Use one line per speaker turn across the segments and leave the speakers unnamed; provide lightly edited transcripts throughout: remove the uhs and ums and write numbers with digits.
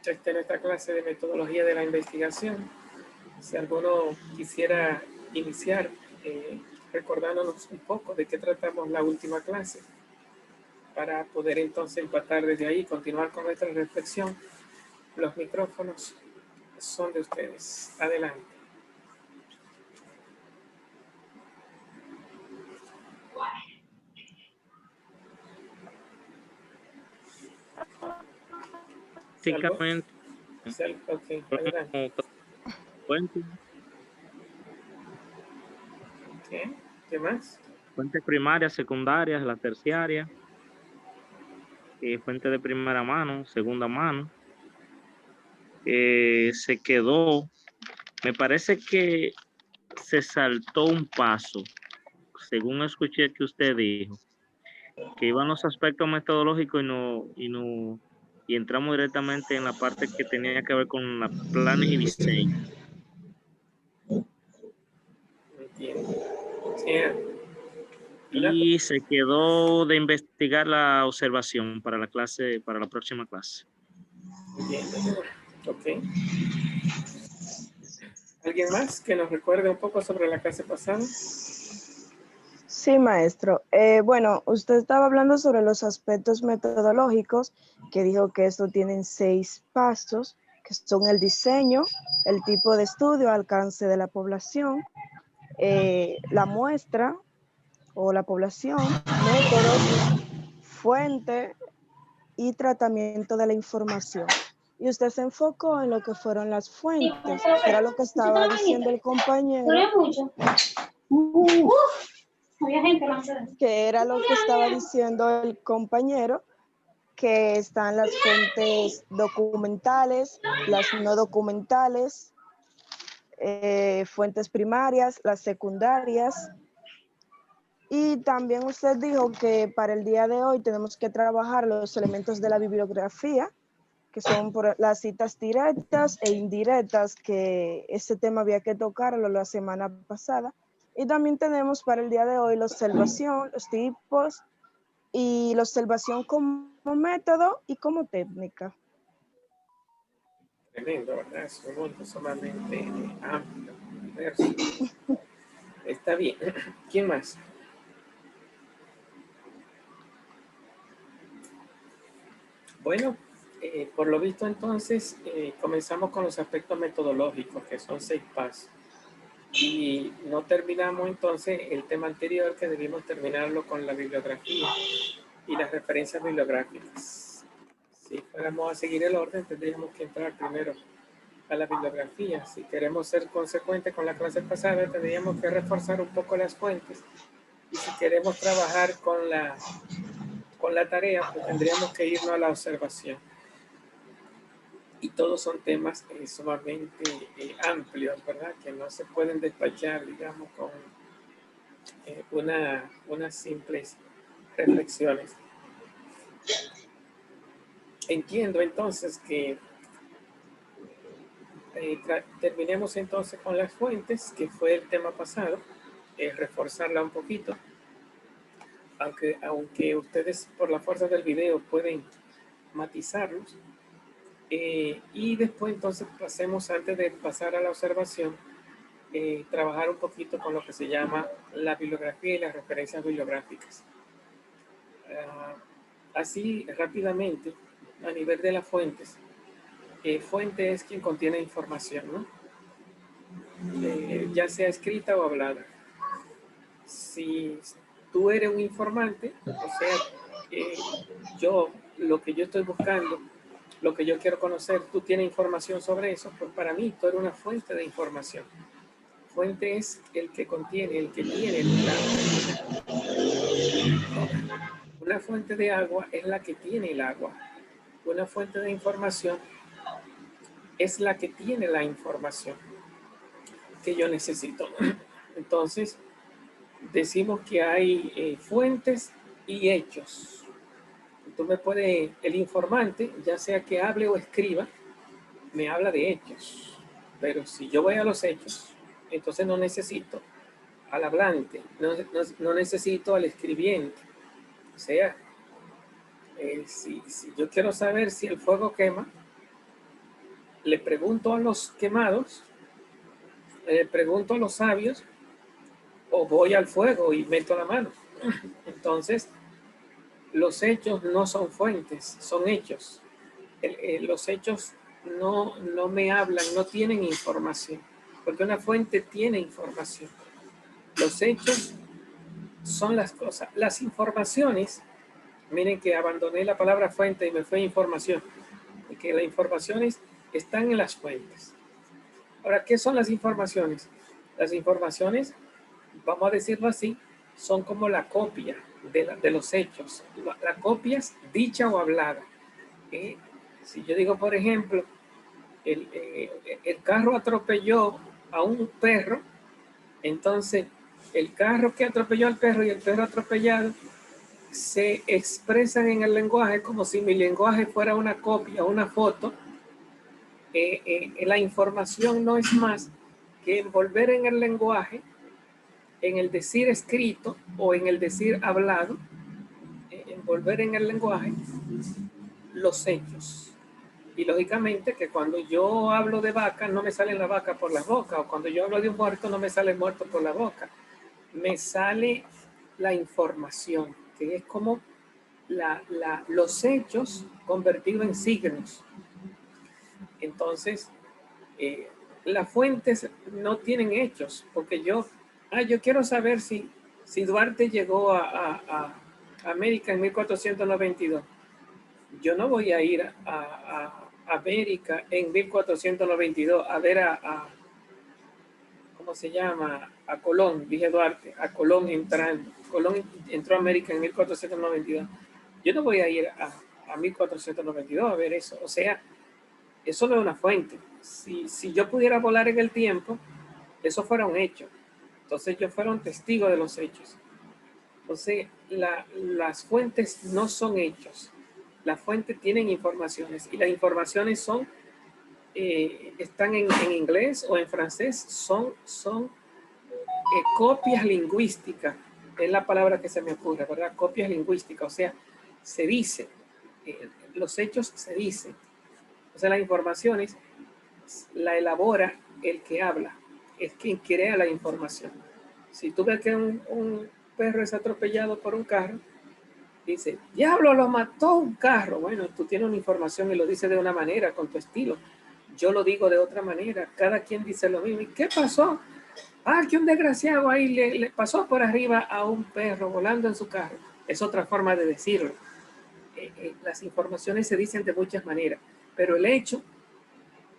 Esta es nuestra clase de metodología de la investigación. Si alguno quisiera iniciar recordándonos un poco de qué tratamos la última clase, para poder entonces empatar desde ahí y continuar con nuestra reflexión. Los micrófonos son de ustedes. Adelante.
Básicamente,
Ok, adelante. ¿Qué más?
Fuentes primarias, secundarias, la terciaria, fuente de primera mano, segunda mano. Se quedó, me parece que se saltó un paso, según escuché que usted dijo, que iban los aspectos metodológicos y entramos directamente en la parte que tenía que ver con la planes y diseño.
Entiendo.
Y se quedó de investigar la observación para la clase, para la próxima clase.
Entiendo. Ok. ¿Alguien más que nos recuerde un poco sobre la clase pasada?
Sí, maestro. Bueno, usted estaba hablando sobre los aspectos metodológicos, que dijo que esto tienen 6 pasos, que son el diseño, el tipo de estudio, alcance de la población, la muestra o la población, métodos, fuente y tratamiento de la información. Y usted se enfocó en lo que fueron las fuentes, que era lo que estaba diciendo el compañero. Que era lo que estaba diciendo el compañero, que están las fuentes documentales, las no documentales, fuentes primarias, las secundarias. Y también usted dijo que para el día de hoy tenemos que trabajar los elementos de la bibliografía, que son por las citas directas e indirectas, que ese tema había que tocarlo la semana pasada. Y también tenemos para el día de hoy la observación, los tipos y la observación como método y como técnica.
Tremendo, ¿verdad? Es un mundo sumamente amplio, diverso. Está bien. ¿Quién más? Bueno, por lo visto entonces comenzamos con los aspectos metodológicos, que son 6 pasos. Y no terminamos entonces el tema anterior, que debimos terminarlo con la bibliografía y las referencias bibliográficas. Si fuéramos a seguir el orden, tendríamos que entrar primero a la bibliografía. Si queremos ser consecuentes con la clase pasada, tendríamos que reforzar un poco las fuentes. Y si queremos trabajar con la tarea, pues tendríamos que irnos a la observación. Y todos son temas sumamente amplios, ¿verdad? Que no se pueden despachar, digamos, con unas simples reflexiones. Entiendo entonces que terminemos entonces con las fuentes, que fue el tema pasado, reforzarla un poquito, aunque ustedes por la fuerza del video pueden matizarlos. Y después entonces pasemos, antes de pasar a la observación, trabajar un poquito con lo que se llama la bibliografía y las referencias bibliográficas. Así rápidamente, a nivel de las fuentes, fuente es quien contiene información, ¿no? Ya sea escrita o hablada. Si tú eres un informante, o sea, lo que yo estoy buscando, lo que yo quiero conocer, tú tienes información sobre eso, pues para mí tú eres una fuente de información. Fuente es el que contiene, el que tiene el agua. Una fuente de agua es la que tiene el agua. Una fuente de información es la que tiene la información que yo necesito. Entonces, decimos que hay fuentes y hechos. Tú me puedes, el informante, ya sea que hable o escriba, me habla de hechos. Pero si yo voy a los hechos, entonces no necesito al hablante, no necesito al escribiente. O sea, si yo quiero saber si el fuego quema, le pregunto a los quemados, le pregunto a los sabios, o voy al fuego y meto la mano. Entonces, los hechos no son fuentes, son hechos. Los hechos no me hablan, no tienen información, porque una fuente tiene información. Los hechos son las cosas. Las informaciones, miren que abandoné la palabra fuente y me fue información, porque las informaciones están en las fuentes. Ahora, ¿qué son las informaciones? Las informaciones, vamos a decirlo así, son como la copia de los hechos. La copia es dicha o hablada. Si yo digo, por ejemplo, el carro atropelló a un perro, entonces el carro que atropelló al perro y el perro atropellado se expresan en el lenguaje como si mi lenguaje fuera una copia, una foto. La información no es más que envolver en el lenguaje, en el decir escrito o en el decir hablado, envolver en el lenguaje los hechos. Y lógicamente que cuando yo hablo de vaca, no me sale la vaca por la boca, o cuando yo hablo de un muerto, no me sale el muerto por la boca. Me sale la información, que es como los hechos convertidos en signos. Entonces, las fuentes no tienen hechos, porque yo quiero saber si Duarte llegó a América en 1492. Yo no voy a ir a América en 1492 a ver ¿cómo se llama? A Colón, dije Duarte, a Colón entrando. Colón entró a América en 1492. Yo no voy a ir a 1492 a ver eso. O sea, eso no es una fuente. Si yo pudiera volar en el tiempo, eso fuera un hecho. Entonces yo fuera un testigo de los hechos. Entonces, las fuentes no son hechos. Las fuentes tienen informaciones y las informaciones son, están en inglés o en francés, son copias lingüísticas. Es la palabra que se me ocurre, ¿verdad? Copias lingüísticas, o sea, se dice, los hechos se dicen. O sea, las informaciones la elabora el que habla, es quien crea la información. Si tú ves que un perro es atropellado por un carro, dice, diablo, lo mató un carro. Bueno, tú tienes una información y lo dices de una manera, con tu estilo. Yo lo digo de otra manera. Cada quien dice lo mismo. ¿Y qué pasó? Que un desgraciado ahí le pasó por arriba a un perro volando en su carro. Es otra forma de decirlo. Las informaciones se dicen de muchas maneras, pero el hecho,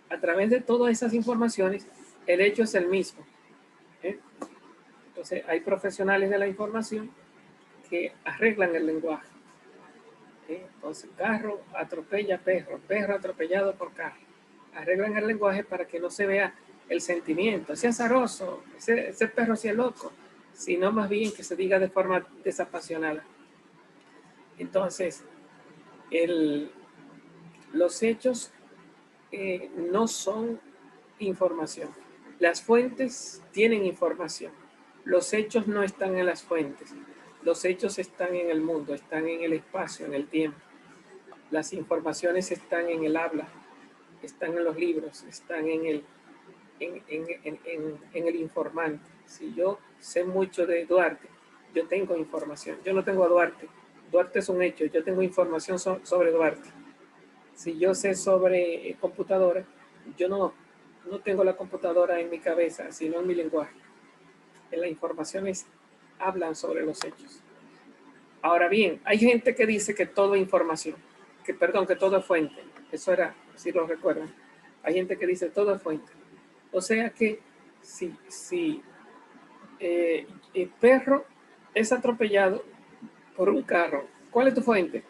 a través de todas esas informaciones, el hecho es el mismo. Entonces, hay profesionales de la información que arreglan el lenguaje. Entonces, carro atropella perro, perro atropellado por carro. Arreglan el lenguaje para que no se vea el sentimiento, ese azaroso, ese perro así es loco, sino más bien que se diga de forma desapasionada. Entonces, los hechos no son información. Las fuentes tienen información. Los hechos no están en las fuentes. Los hechos están en el mundo, están en el espacio, en el tiempo. Las informaciones están en el habla, están en los libros, están en el informante. Si yo sé mucho de Duarte, yo tengo información. Yo no tengo a Duarte. Duarte es un hecho. Yo tengo información sobre Duarte. Si yo sé sobre computadora, yo no tengo la computadora en mi cabeza, sino en mi lenguaje. Las informaciones hablan sobre los hechos. Ahora bien, hay gente que dice que todo es información, que todo es fuente. Eso era, si lo recuerdan. Hay gente que dice todo es fuente. O sea que si el perro es atropellado por un carro, ¿cuál es tu fuente?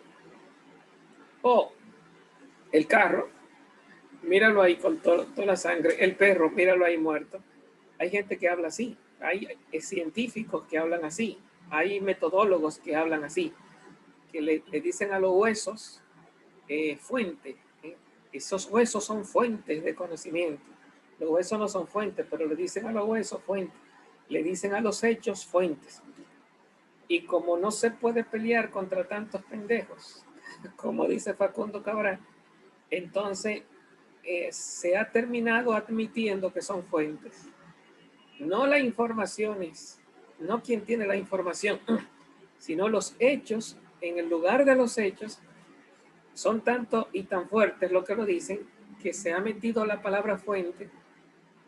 El carro, míralo ahí con toda la sangre. El perro, míralo ahí muerto. Hay gente que habla así. Hay científicos que hablan así. Hay metodólogos que hablan así. Que le dicen a los huesos fuente. Esos huesos son fuentes de conocimiento. Los huesos no son fuentes, pero le dicen a los huesos fuentes. Le dicen a los hechos fuentes. Y como no se puede pelear contra tantos pendejos, como dice Facundo Cabral, entonces se ha terminado admitiendo que son fuentes. No las informaciones, no quien tiene la información, sino los hechos. En el lugar de los hechos son tanto y tan fuertes lo que lo dicen, que se ha metido la palabra fuente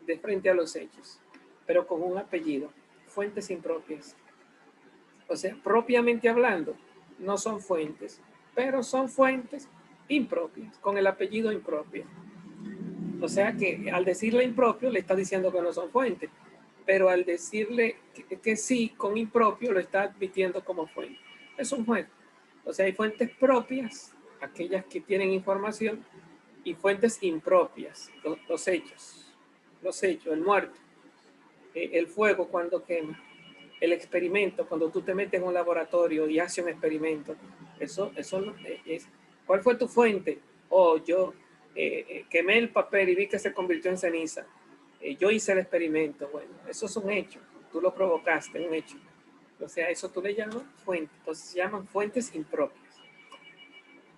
de frente a los hechos, pero con un apellido, fuentes impropias. O sea, propiamente hablando, no son fuentes, pero son fuentes impropias, con el apellido impropio. O sea que al decirle impropio le está diciendo que no son fuentes, pero al decirle que sí con impropio lo está admitiendo como fuente. Es un juego. O sea, hay fuentes propias, aquellas que tienen información, y fuentes impropias, los hechos, el muerto, el fuego cuando quema, el experimento, cuando tú te metes en un laboratorio y haces un experimento. Eso es. ¿Cuál fue tu fuente? Oh, yo quemé el papel y vi que se convirtió en ceniza. Yo hice el experimento. Bueno, eso es un hecho. Tú lo provocaste, un hecho. O sea, eso tú le llamas fuente. Entonces se llaman fuentes impropias.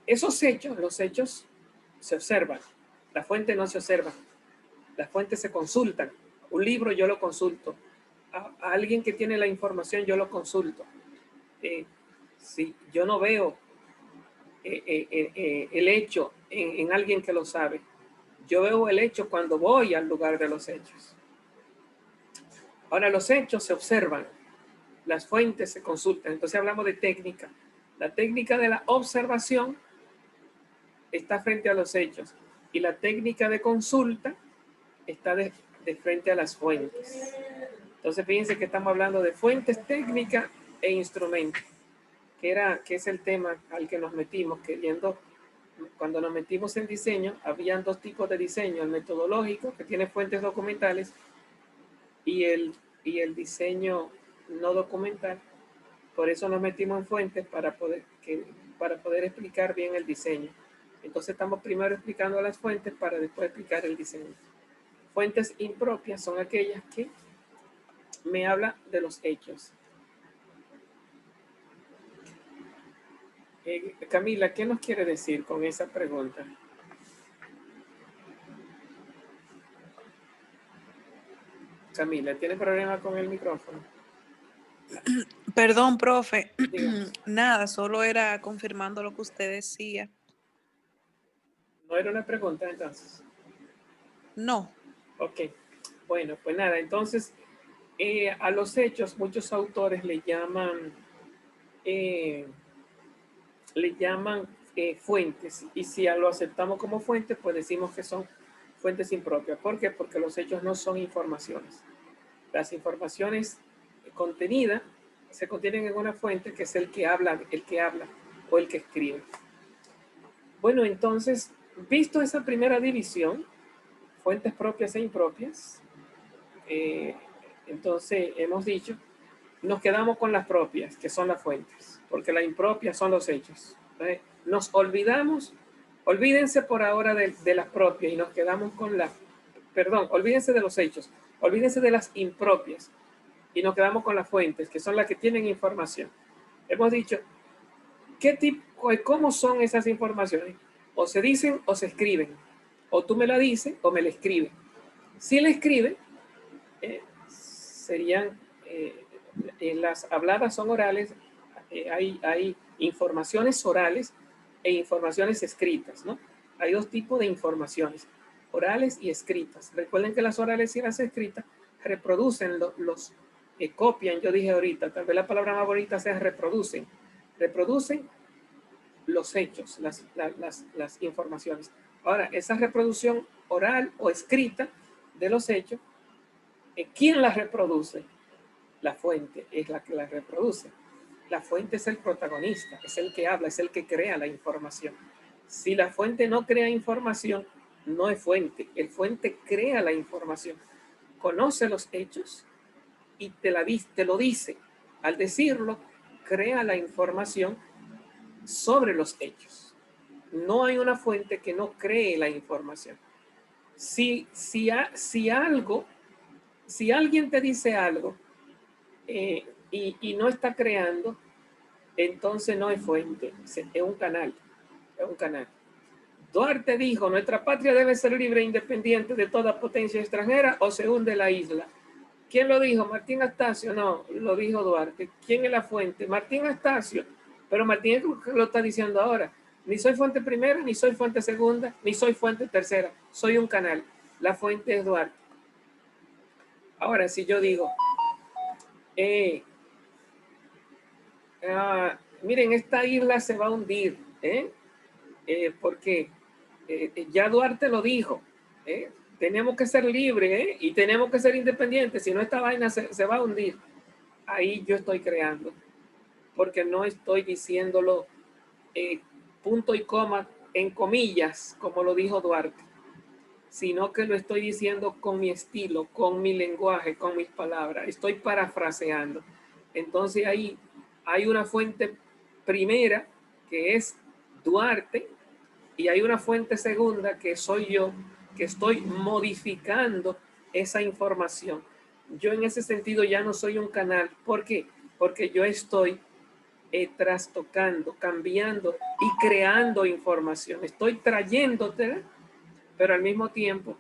Esos hechos, los hechos se observan. La fuente no se observa. Las fuentes se consultan. Un libro yo lo consulto. A alguien que tiene la información yo lo consulto. Si yo no veo el hecho en alguien que lo sabe, yo veo el hecho cuando voy al lugar de los hechos. Ahora los hechos se observan, las fuentes se consultan. Entonces hablamos de técnica. La técnica de la observación está frente a los hechos y la técnica de consulta está de frente a las fuentes. Entonces fíjense que estamos hablando de fuentes, técnica e instrumento, que es el tema al que nos metimos, queriendo, cuando nos metimos en diseño, habían dos tipos de diseño: el metodológico, que tiene fuentes documentales, y el diseño no documental. Por eso nos metimos en fuentes para poder explicar bien el diseño. Entonces estamos primero explicando las fuentes para después explicar el diseño. Fuentes impropias son aquellas que me hablan de los hechos. Camila, ¿qué nos quiere decir con esa pregunta? Camila, ¿tiene problema con el micrófono?
Perdón, profe.
Dígame.
Nada, solo era confirmando lo que usted decía.
¿No era una pregunta entonces?
No.
Ok. Bueno, pues nada, entonces a los hechos muchos autores le llaman fuentes, y si lo aceptamos como fuentes, pues decimos que son fuentes impropias. ¿Por qué? Porque los hechos no son informaciones. Las informaciones contenidas se contienen en una fuente que es el que habla o el que escribe. Bueno, entonces, visto esa primera división, fuentes propias e impropias, entonces hemos dicho, nos quedamos con las propias, que son las fuentes, porque las impropias son los hechos. Entonces, nos olvidamos, olvídense por ahora de las propias y nos quedamos con las, perdón, olvídense de los hechos, olvídense de las impropias y nos quedamos con las fuentes, que son las que tienen información. Hemos dicho, ¿qué tipo, cómo son esas informaciones? O se dicen o se escriben, o tú me la dices o me la escribes. Si la escribe, serían, las habladas son orales, hay informaciones orales e informaciones escritas, ¿no? Hay dos tipos de informaciones, orales y escritas. Recuerden que las orales y las escritas reproducen copian, yo dije ahorita, tal vez la palabra más bonita sea reproducen los hechos, las informaciones. Ahora, esa reproducción oral o escrita de los hechos, ¿quién las reproduce? La fuente es la que las reproduce. La fuente es el protagonista, es el que habla, es el que crea la información. Si la fuente no crea información, no es fuente. El fuente crea la información, conoce los hechos y te lo dice. Al decirlo, crea la información sobre los hechos. No hay una fuente que no cree la información. Si alguien te dice algo y no está creando, entonces no es fuente, es un canal. Es un canal. Duarte dijo, nuestra patria debe ser libre e independiente de toda potencia extranjera o se hunde la isla. ¿Quién lo dijo? Martín Astacio. No, lo dijo Duarte. ¿Quién es la fuente? Martín Astacio. Pero Martín lo está diciendo ahora. Ni soy fuente primera, ni soy fuente segunda, ni soy fuente tercera. Soy un canal. La fuente es Duarte. Ahora, si yo digo, miren, esta isla se va a hundir, porque ya Duarte lo dijo, tenemos que ser libres y tenemos que ser independientes, si no esta vaina se va a hundir. Ahí yo estoy creando, porque no estoy diciéndolo punto y coma en comillas, como lo dijo Duarte, sino que lo estoy diciendo con mi estilo, con mi lenguaje, con mis palabras. Estoy parafraseando. Entonces ahí hay una fuente primera que es Duarte y hay una fuente segunda que soy yo, que estoy modificando esa información. Yo en ese sentido ya no soy un canal. ¿Por qué? Porque yo estoy trastocando, cambiando y creando información. Estoy trayéndote, pero al mismo tiempo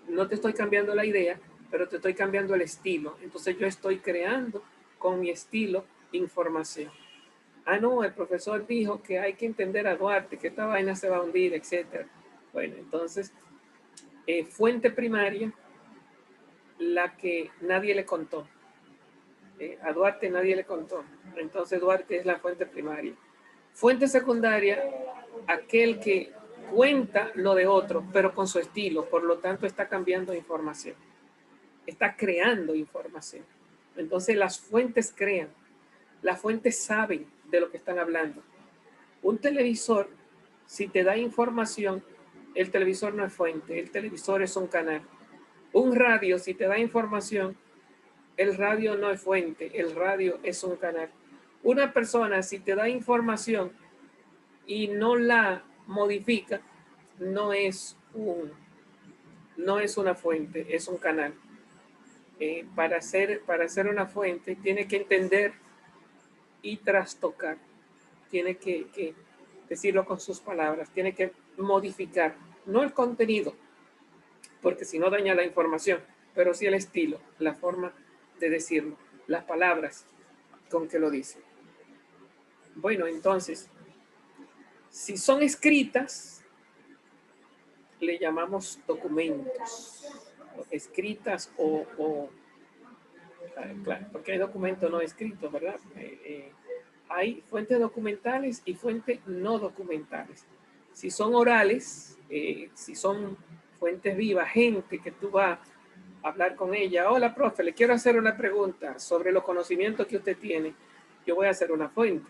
no te estoy cambiando la idea, pero te estoy cambiando el estilo. Entonces yo estoy creando con mi estilo información. No, el profesor dijo que hay que entender a Duarte, que esta vaina se va a hundir, etc. Bueno, entonces, fuente primaria, la que nadie le contó. A Duarte nadie le contó. Entonces Duarte es la fuente primaria. Fuente secundaria, aquel que cuenta lo de otro, pero con su estilo, por lo tanto está cambiando información, está creando información. Entonces las fuentes crean, las fuentes saben de lo que están hablando. Un televisor, si te da información, el televisor no es fuente, el televisor es un canal. Un radio, si te da información, el radio no es fuente, el radio es un canal. Una persona, si te da información y no la modifica, no es una fuente, es un canal. Para ser una fuente, tiene que entender y trastocar, tiene que decirlo con sus palabras, tiene que modificar, no el contenido, porque si no daña la información, pero sí el estilo, la forma de decirlo, las palabras con que lo dice. Bueno, entonces, si son escritas, le llamamos documentos, escritas claro, porque hay documentos no escritos, ¿verdad? Hay fuentes documentales y fuentes no documentales. Si son orales, si son fuentes vivas, gente que tú vas a hablar con ella, hola, profe, le quiero hacer una pregunta sobre los conocimientos que usted tiene. Yo voy a hacer una fuente.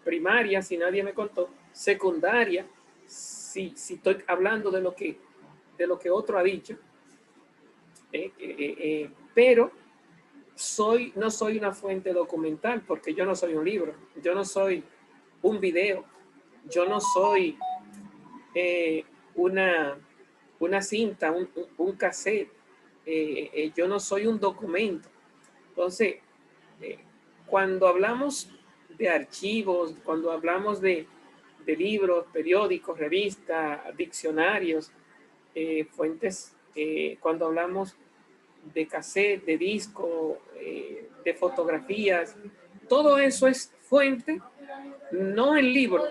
Primaria, si nadie me contó. Secundaria, si estoy hablando de lo que otro ha dicho. Pero no soy una fuente documental porque yo no soy un libro, yo no soy un video, yo no soy una cinta, un cassette, yo no soy un documento. Entonces, cuando hablamos de archivos, cuando hablamos de libros, periódicos, revistas, diccionarios, fuentes, cuando hablamos de cassette, de disco, de fotografías, todo eso es fuente, no el libro,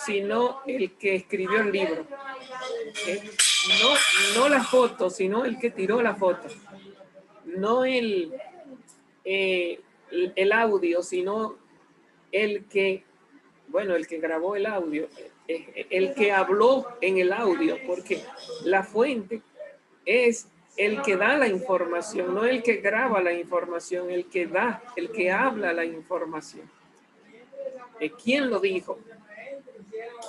sino el que escribió el libro. No la foto, sino el que tiró la foto. No el audio, sino el que grabó el audio, el que habló en el audio, porque la fuente es el que da la información, no el que graba la información, el que da, el que habla la información. ¿Quién lo dijo?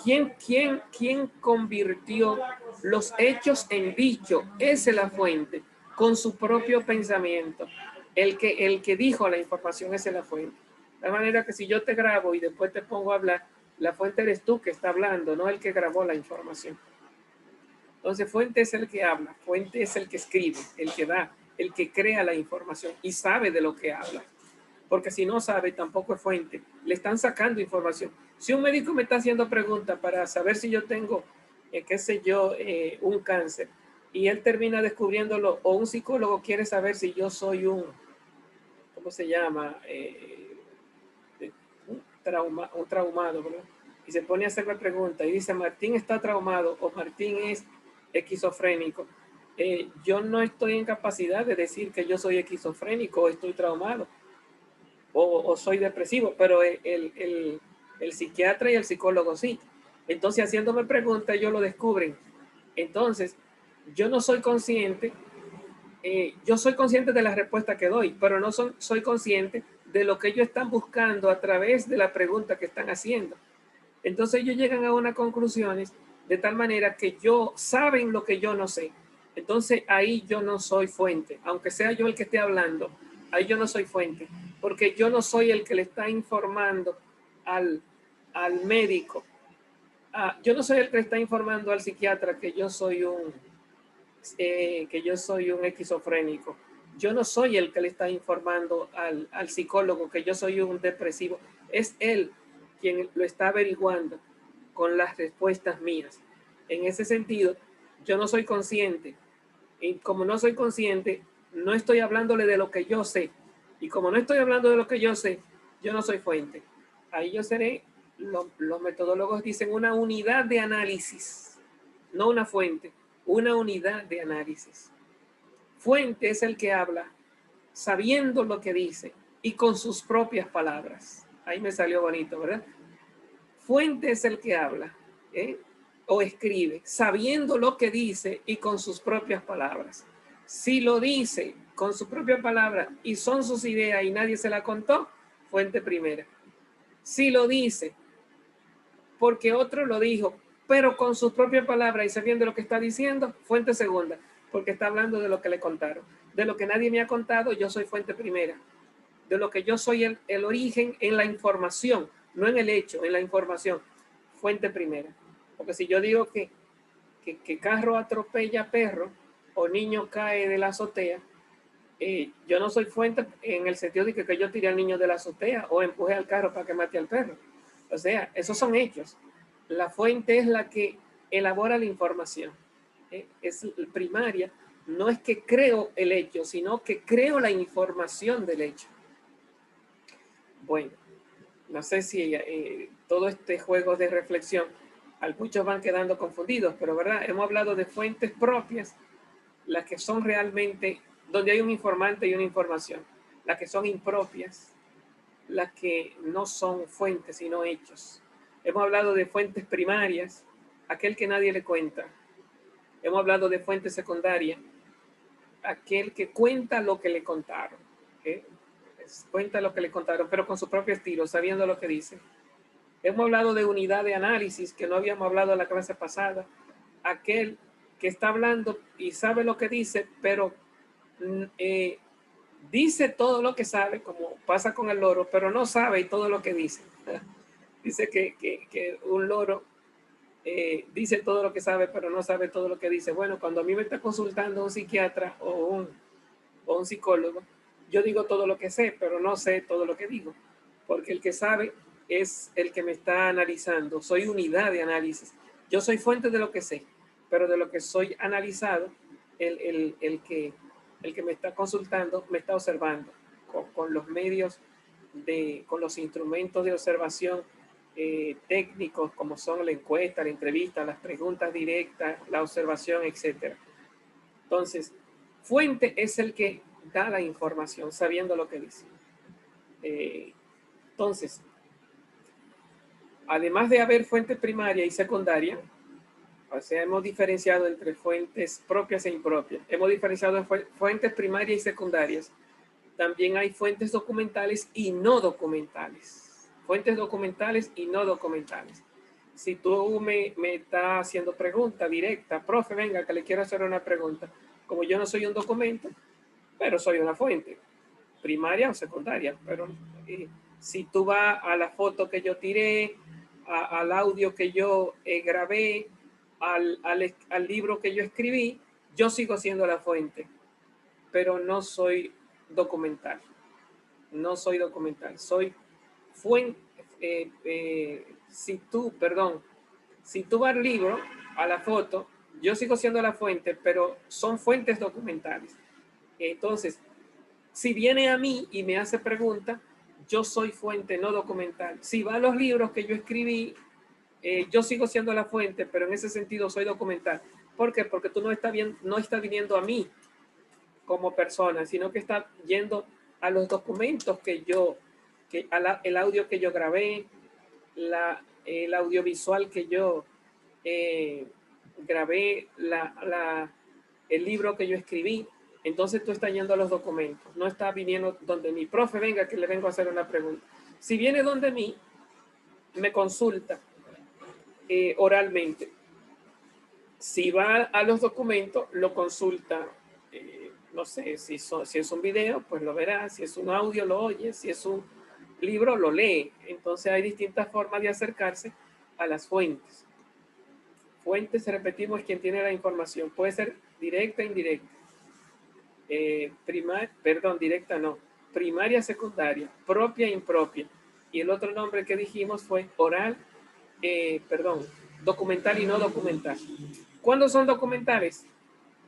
¿Quién convirtió los hechos en dicho? Esa es la fuente, con su propio pensamiento. El que dijo la información, esa es la fuente. De manera que si yo te grabo y después te pongo a hablar, la fuente eres tú que está hablando, no el que grabó la información. Entonces, fuente es el que habla, fuente es el que escribe, el que da, el que crea la información y sabe de lo que habla. Porque si no sabe, tampoco es fuente. Le están sacando información. Si un médico me está haciendo preguntas para saber si yo tengo qué sé yo, un cáncer, y él termina descubriéndolo, o un psicólogo quiere saber si yo soy un, ¿cómo se llama? Un traumado, ¿verdad? Y se pone a hacerme preguntas y dice, Martín está traumado o Martín es esquizofrénico. Yo no estoy en capacidad de decir que yo soy esquizofrénico o estoy traumado o soy depresivo, pero el psiquiatra y el psicólogo sí. Entonces, haciéndome preguntas, ellos lo descubren. Entonces, yo no soy consciente, yo soy consciente de la respuesta que doy, pero no soy consciente de lo que ellos están buscando a través de la pregunta que están haciendo. Entonces ellos llegan a unas conclusiones de tal manera que saben lo que yo no sé. Entonces ahí yo no soy fuente, aunque sea yo el que esté hablando, ahí yo no soy fuente, porque yo no soy el que le está informando al médico. Yo no soy el que le está informando al psiquiatra que yo soy un esquizofrénico. Yo no soy el que le está informando al psicólogo que yo soy un depresivo. Es él quien lo está averiguando con las respuestas mías. En ese sentido, yo no soy consciente. Y como no soy consciente, no estoy hablándole de lo que yo sé. Y como no estoy hablando de lo que yo sé, yo no soy fuente. Ahí yo seré, los metodólogos dicen, una unidad de análisis, no una fuente, una unidad de análisis. Fuente es el que habla sabiendo lo que dice y con sus propias palabras. Ahí me salió bonito, ¿verdad? Fuente es el que habla o escribe sabiendo lo que dice y con sus propias palabras. Si lo dice con su propia palabra y son sus ideas y nadie se la contó, fuente primera. Si lo dice porque otro lo dijo, pero con sus propias palabras y sabiendo lo que está diciendo, fuente segunda, porque está hablando de lo que le contaron. De lo que nadie me ha contado, yo soy fuente primera. De lo que yo soy el origen en la información, no en el hecho, en la información, fuente primera. Porque si yo digo que carro atropella perro o niño cae de la azotea, yo no soy fuente en el sentido de que yo tiré al niño de la azotea o empujé al carro para que mate al perro. O sea, esos son hechos. La fuente es la que elabora la información. Es primaria. No es que creo el hecho, sino que creo la información del hecho. Bueno, no sé si todo este juego de reflexión, muchos van quedando confundidos, pero verdad, hemos hablado de fuentes propias, las que son realmente, donde hay un informante y una información, las que son impropias, las que no son fuentes, sino hechos. Hemos hablado de fuentes primarias, aquel que nadie le cuenta. Hemos hablado de fuentes secundarias, aquel que cuenta lo que le contaron. Cuenta lo que le contaron, pero con su propio estilo, sabiendo lo que dice. Hemos hablado de unidad de análisis, que no habíamos hablado en la clase pasada. Aquel que está hablando y sabe lo que dice, pero dice todo lo que sabe, como pasa con el loro, pero no sabe todo lo que dice. Dice que un loro dice todo lo que sabe, pero no sabe todo lo que dice. Bueno, cuando a mí me está consultando un psiquiatra o un psicólogo, yo digo todo lo que sé, pero no sé todo lo que digo, porque el que sabe es el que me está analizando. Soy unidad de análisis. Yo soy fuente de lo que sé, pero de lo que soy analizado, el que me está consultando me está observando con los medios, con los instrumentos de observación técnicos, como son la encuesta, la entrevista, las preguntas directas, la observación, etc. Entonces, fuente es el que da la información sabiendo lo que dice. Entonces, además de haber fuente primaria y secundaria, o sea, hemos diferenciado entre fuentes propias e impropias. Hemos diferenciado en fuentes primarias y secundarias. También hay fuentes documentales y no documentales. Fuentes documentales y no documentales. Si tú me estás haciendo pregunta directa, profe, venga, que le quiero hacer una pregunta. Como yo no soy un documento, pero soy una fuente, primaria o secundaria. Pero si tú vas a la foto que yo tiré, al audio que yo grabé, al libro que yo escribí, yo sigo siendo la fuente, pero no soy documental. No soy documental, soy fuente. Si tú vas al libro, a la foto, yo sigo siendo la fuente, pero son fuentes documentales. Entonces, si viene a mí y me hace pregunta, yo soy fuente no documental. Si va a los libros que yo escribí, yo sigo siendo la fuente, pero en ese sentido soy documental. ¿Por qué? Porque tú no estás viniendo a mí como persona, sino que está yendo a los documentos el audio que yo grabé, el audiovisual que yo grabé, el libro que yo escribí. Entonces tú estás yendo a los documentos, no está viniendo donde mi profe venga que le vengo a hacer una pregunta. Si viene donde mí, me consulta oralmente. Si va a los documentos, lo consulta, no sé, si es un video, pues lo verá, si es un audio, lo oye, si es un libro, lo lee. Entonces hay distintas formas de acercarse a las fuentes. Fuentes, repetimos, quien tiene la información. Puede ser directa e indirecta. Directa no. Primaria, secundaria, propia e impropia. Y el otro nombre que dijimos fue oral, documental y no documental. ¿Cuándo son documentales?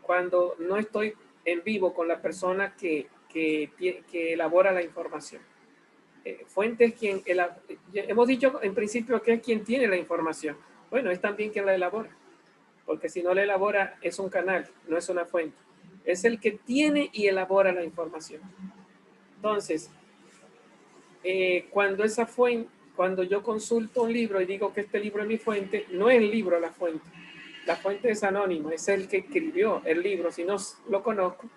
Cuando no estoy en vivo con la persona que elabora la información. Fuente es hemos dicho en principio que es quien tiene la información. Bueno, es también quien la elabora, porque si no la elabora es un canal, no es una fuente. Es el que tiene y elabora la información. Entonces, cuando yo consulto un libro y digo que este libro es mi fuente, no es el libro la fuente. La fuente es anónima, es el que escribió el libro, si no lo conozco,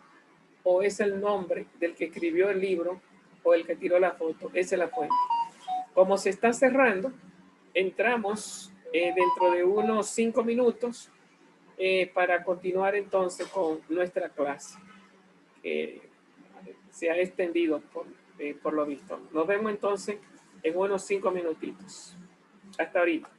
o es el nombre del que escribió el libro o el que tiró la foto, esa es la fuente. Como se está cerrando, entramos dentro de unos 5 minutos para continuar entonces con nuestra clase. Se ha extendido por lo visto. Nos vemos entonces en unos 5 minutitos. Hasta ahorita.